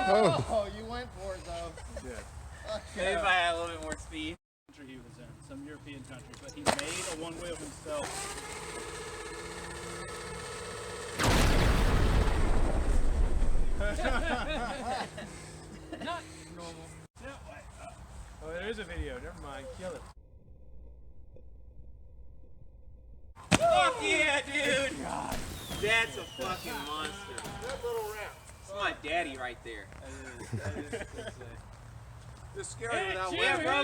Oh, you went for it though. Yeah. Maybe if I had a little bit more speed. Country he was in, some European country, but he made a one-wheel himself. Not normal. No, wait. Oh, there is a video. Never mind. Kill it. Fuck yeah, dude! God. That's a fucking monster. That little ramp. That's my daddy right there. That is It's scary without Yeah, bro.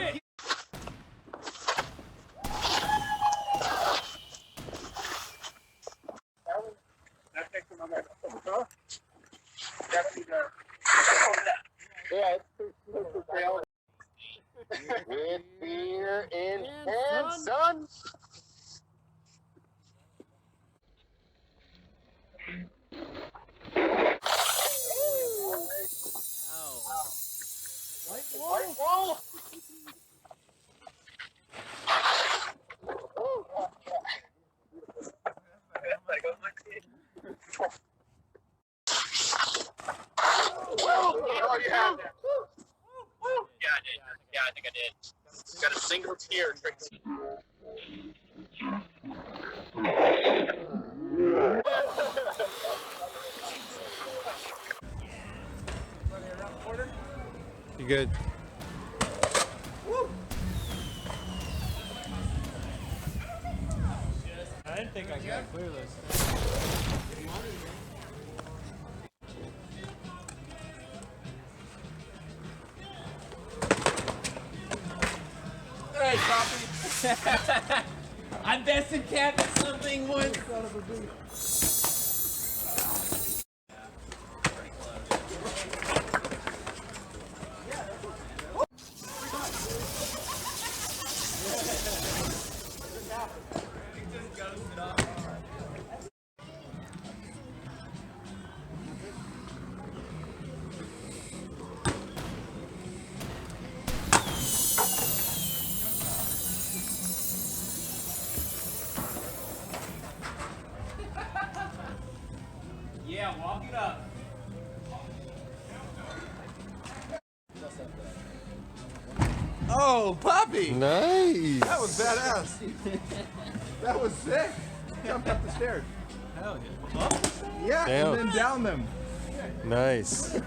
Yeah, with beer in hand, son. White wall. Oh, you have that. Yeah, I did. Yeah, I think I did. Got a single tear, Tracy. You good? I didn't think I could clear this. Hey, Poppy. I bested Cap at something once. Son of a bitch. Yeah, walk it up. Oh, Poppy! Nice. That was badass. That was sick. Jumped up the stairs. Hell yeah. Yeah, Damn. and then down them. Nice.